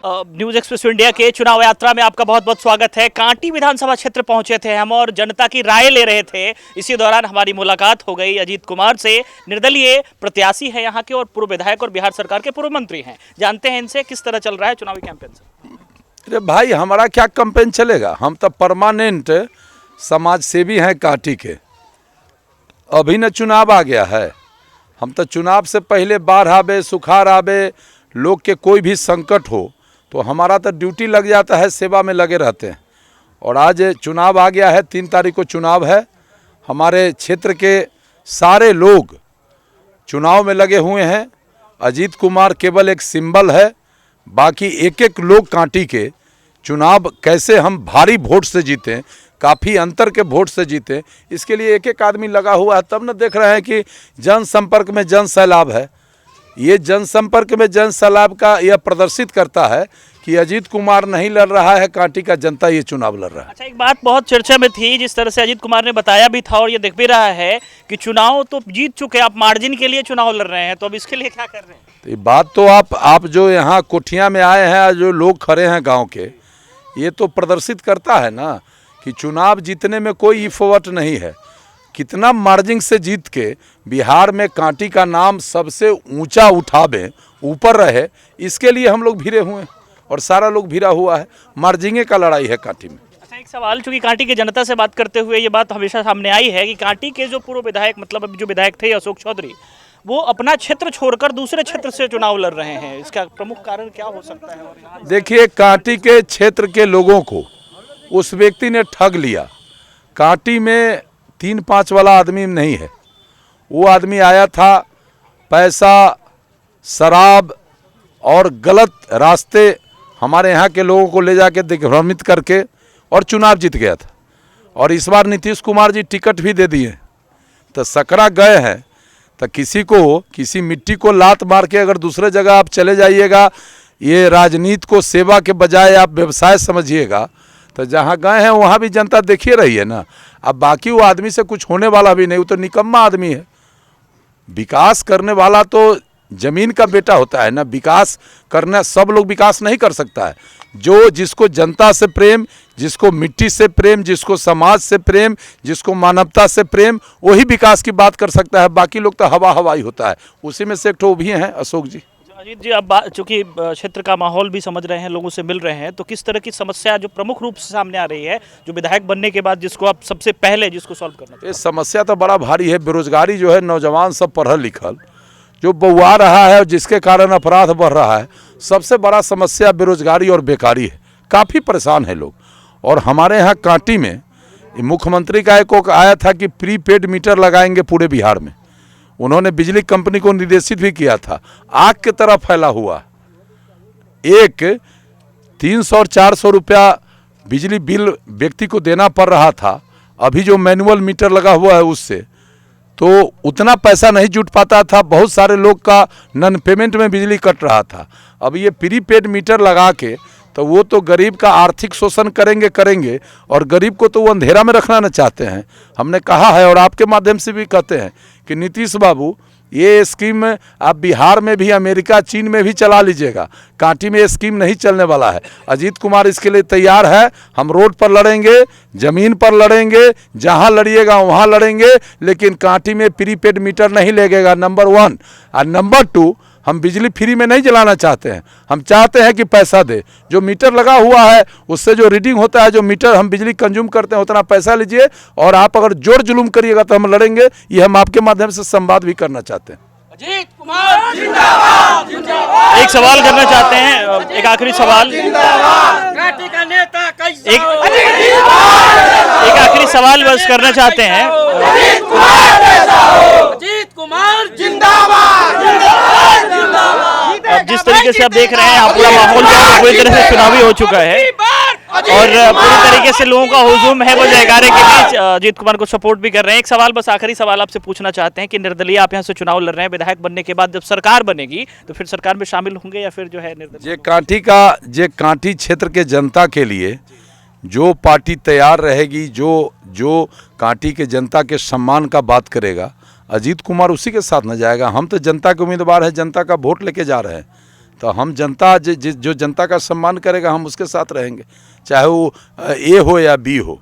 News express India के चुनाव यात्रा में आपका बहुत बहुत स्वागत है। कांटी विधानसभा क्षेत्र पहुंचे थे हम और जनता की राय ले रहे थे। इसी दौरान हमारी मुलाकात हो गई अजीत कुमार से। निर्दलीय प्रत्याशी है यहाँ के और पूर्व विधायक और बिहार सरकार के पूर्व मंत्री हैं। जानते हैं इनसे किस तरह चल रहा है चुनावी कैंपेन से। अरे भाई, हमारा क्या कैंपेन चलेगा? हम तो परमानेंट समाज सेवी हैं कांटी के। अभी न चुनाव आ गया है। हम तो चुनाव से पहले बाढ़ आवे, सुखाड़ आवे, लोग के कोई भी संकट हो तो हमारा तो ड्यूटी लग जाता है, सेवा में लगे रहते हैं। और आज चुनाव आ गया है, 3 तारीख को चुनाव है। हमारे क्षेत्र के सारे लोग चुनाव में लगे हुए हैं। अजीत कुमार केवल एक सिंबल है, बाकी एक एक लोग कांटी के चुनाव कैसे हम भारी वोट से जीतें, काफ़ी अंतर के वोट से जीतें, इसके लिए एक एक आदमी लगा हुआ है। तब न देख रहे हैं कि जनसंपर्क में जन सैलाब है। ये जनसंपर्क में जन सैलाब का यह प्रदर्शित करता है कि अजीत कुमार नहीं लड़ रहा है, कांटी का जनता ये चुनाव लड़ रहा है। अच्छा, एक बात बहुत चर्चा में थी, जिस तरह से अजीत कुमार ने बताया भी था और ये दिख भी रहा है कि चुनाव तो जीत चुके, आप मार्जिन के लिए चुनाव लड़ रहे हैं, तो अब इसके लिए क्या कर रहे हैं? तो ये बात तो आप जो यहाँ कोठिया में आए हैं, जो लोग खड़े हैं गाँव के, ये तो प्रदर्शित करता है ना कि चुनाव जीतने में कोई इफोवट नहीं है। कितना मार्जिन से जीत के बिहार में कांटी का नाम सबसे ऊंचा उठावे, ऊपर रहे, इसके लिए हम लोग भिड़े हुए हैं और सारा लोग भिड़ा हुआ है। मार्जिंगे का लड़ाई है कांटी में। अच्छा, एक सवाल, चूंकि कांटी की जनता से बात करते हुए ये बात हमेशा सामने आई है कि कांटी के जो पूर्व विधायक, मतलब अभी जो विधायक थे अशोक चौधरी, वो अपना क्षेत्र छोड़कर दूसरे क्षेत्र से चुनाव लड़ रहे हैं। इसका प्रमुख कारण क्या हो सकता है? देखिए, कांटी के क्षेत्र के लोगों को उस व्यक्ति ने ठग लिया। कांटी में 3-5 वाला आदमी नहीं है। वो आदमी आया था पैसा, शराब और गलत रास्ते हमारे यहाँ के लोगों को ले जाके दिग्भ्रमित करके और चुनाव जीत गया था। और इस बार नीतीश कुमार जी टिकट भी दे दिए, तो सकरा गए हैं। तो किसी मिट्टी को लात मार के अगर दूसरे जगह आप चले जाइएगा, ये राजनीति को सेवा के बजाय आप व्यवसाय समझिएगा, तो जहाँ गए हैं वहाँ भी जनता देखिए रही है ना। अब बाकी वो आदमी से कुछ होने वाला भी नहीं, वो तो निकम्मा आदमी है। विकास करने वाला तो जमीन का बेटा होता है ना। विकास करना, सब लोग विकास नहीं कर सकता है। जिसको जनता से प्रेम, जिसको मिट्टी से प्रेम, जिसको समाज से प्रेम, जिसको मानवता से प्रेम, वही विकास की बात कर सकता है। बाकी लोग तो हवाई होता है। उसी में से एक ठो भी हैं अशोक जी। अजीत जी, अब चूंकि क्षेत्र का माहौल भी समझ रहे हैं, लोगों से मिल रहे हैं, तो किस तरह की समस्या जो प्रमुख रूप से सामने आ रही है जो विधायक बनने के बाद, जिसको आप सबसे पहले जिसको सॉल्व करना चाहिए? ये समस्या तो बड़ा भारी है। बेरोजगारी जो है, नौजवान सब पढ़ल लिखल जो बउआ रहा है और जिसके कारण अपराध बढ़ रहा है, सबसे बड़ा समस्या बेरोजगारी और बेकारी है। काफ़ी परेशान है लोग। और हमारे यहाँ कांटी में मुख्यमंत्री का एक आया था कि प्रीपेड मीटर लगाएंगे पूरे बिहार में। उन्होंने बिजली कंपनी को निर्देशित भी किया था। आग की तरह फैला हुआ, एक 300 और 400 रुपया बिजली बिल व्यक्ति को देना पड़ रहा था। अभी जो मैनुअल मीटर लगा हुआ है उससे तो उतना पैसा नहीं जुट पाता था। बहुत सारे लोग का नन पेमेंट में बिजली कट रहा था। अब ये प्रीपेड मीटर लगा के तो वो तो गरीब का आर्थिक शोषण करेंगे और गरीब को तो वो अंधेरा में रखना न चाहते हैं। हमने कहा है और आपके माध्यम से भी कहते हैं कि नीतीश बाबू, ये स्कीम आप बिहार में भी, अमेरिका, चीन में भी चला लीजिएगा। कांटी में ये स्कीम नहीं चलने वाला है। अजीत कुमार इसके लिए तैयार है। हम रोड पर लड़ेंगे, ज़मीन पर लड़ेंगे, जहां लड़िएगा वहां लड़ेंगे, लेकिन कांटी में प्रीपेड मीटर नहीं लगेगा, नंबर 1। और नंबर 2, हम बिजली फ्री में नहीं जलाना चाहते हैं। हम चाहते हैं कि पैसा दे। जो मीटर लगा हुआ है उससे जो रीडिंग होता है, जो मीटर हम बिजली कंज्यूम करते हैं, उतना पैसा लीजिए। और आप अगर जोर जुलूम करिएगा तो हम लड़ेंगे। ये हम आपके माध्यम से संवाद भी करना चाहते हैं। अजीत कुमार जिंदाबाद, जिंदाबाद। एक सवाल करना चाहते हैं, एक आखिरी सवाल। एक आखिरी सवाल बस करना चाहते हैं। अजीत कुमार जिंदाबाद। अब जिस तरीके से आप देख रहे हैं, पूरा माहौल पूरी तरह से चुनावी हो चुका है और पूरी तरीके से लोगों का हुजूम है वो जयकारे के बीच अजीत कुमार को सपोर्ट भी कर रहे हैं। एक सवाल, बस आखिरी सवाल आपसे पूछना चाहते हैं कि निर्दलीय आप यहाँ से चुनाव लड़ रहे हैं, विधायक बनने के बाद जब सरकार बनेगी तो फिर सरकार में शामिल होंगे या फिर जो है निर्दलीय? जे कांटी क्षेत्र के जनता के लिए जो पार्टी तैयार रहेगी, जो कांटी के जनता के सम्मान का बात करेगा, अजीत कुमार उसी के साथ न जाएगा। हम तो जनता के उम्मीदवार हैं, जनता का वोट लेके जा रहे हैं। तो हम जनता जो जनता का सम्मान करेगा हम उसके साथ रहेंगे, चाहे वो ए हो या बी हो,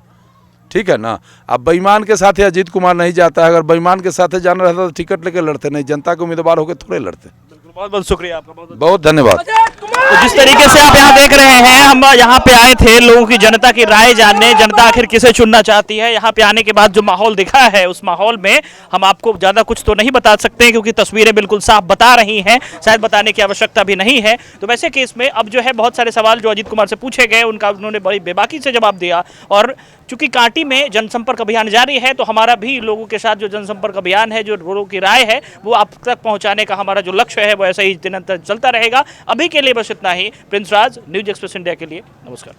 ठीक है ना। अब बेईमान के साथ अजीत कुमार नहीं जाता है, अगर बेईमान के साथ जाना रहता तो टिकट लेके लड़ते, नहीं जनता के उम्मीदवार होकर थोड़े लड़ते। बहुत बहुत शुक्रिया आपका, बहुत बहुत धन्यवाद। तो जिस तरीके से आप यहाँ देख रहे हैं, हम यहाँ पे आए थे लोगों की, जनता की राय जानने, जनता आखिर किसे चुनना चाहती है। यहाँ पे आने के बाद जो माहौल दिखा है, उस माहौल में हम आपको ज्यादा कुछ तो नहीं बता सकते हैं, क्योंकि तस्वीरें बिल्कुल साफ बता रही हैं, शायद बताने की आवश्यकता भी नहीं है। तो वैसे केस में अब जो है बहुत सारे सवाल जो अजीत कुमार से पूछे गए, उनका उन्होंने बड़ी बेबाकी से जवाब दिया। और चूंकि कांटी में जनसंपर्क अभियान जारी है, तो हमारा भी लोगों के साथ जो जनसंपर्क अभियान है, जो लोगों की राय है, वो आप तक पहुंचाने का हमारा जो लक्ष्य है वो ऐसा ही निरंतर चलता रहेगा। अभी के लिए बस इतना ही। प्रिंस राज, न्यूज एक्सप्रेस इंडिया के लिए नमस्कार।